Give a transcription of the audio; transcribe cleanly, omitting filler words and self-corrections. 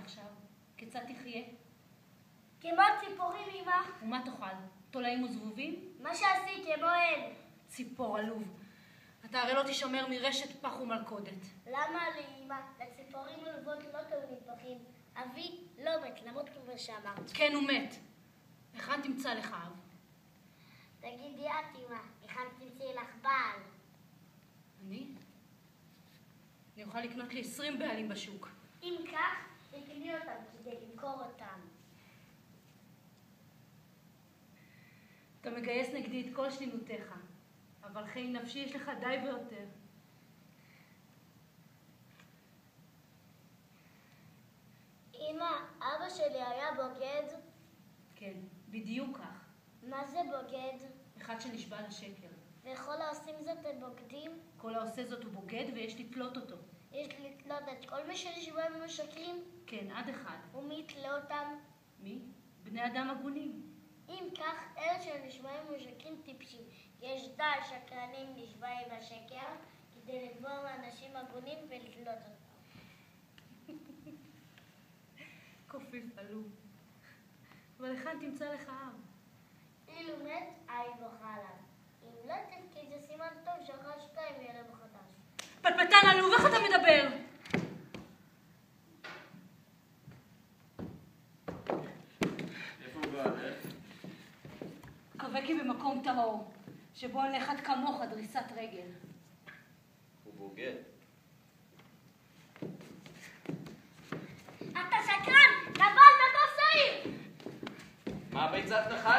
עכשיו? כיצד תחיה? כמו ציפורים, אמא. ומה תאכל? תולעים וזבובים? מה שעשי כמו הן. ציפור עלוב. אתה הרי לא תשמר מרשת פח ומלכודת. למה לי, אמא? לציפורים עלובות לא טעונים פחים. אבי לא מת, למרות כמו שאמרת. כן, הוא מת. היכן תמצא לך אב? תגידי את, אמא, היכן תמצאי לך בעל? אני אוכל לקנות לי 20 בעלים בשוק. אם כך, תקני אותם כדי למכור אותם. אתה מגייס נגדי את כל שלמותיך, אבל חיי נפשי יש לך די ויותר. אמא, אבא שלי היה בוגד? כן, בדיוק כך. מה זה בוגד? אחד שנשבע לשקר. וכל העושים זאת הם בוגדים? כל העושה זאת הוא בוגד ויש לתלות אותו. יש לתלות את כל מי שנשבע ומשקרים? כן, עד אחד. ומי יתלה אותם? מי? בני אדם הגונים. אם כך, אלה שנשבעים ומשקרים טיפשים. יש די שקרנים נשבעים לשקר כדי לתבוע מאנשים הגונים ולתלות אותם. קופיף עלוב. אבל היכן תמצא לך אב? אילו מת, עין בוכה עליו. אם לא תפקיד זה סימן טוב שאחר 2 יהיה לו חדש. פטפטן עלוב, איך אתה מדבר? איפה הוא בעלך? קווה כי במקום טהור, שבו אין לאחד כמוך דריסת רגל. הוא בוגד. אתה שקרן! נבל בקוף צעיר! מה ביצת לך?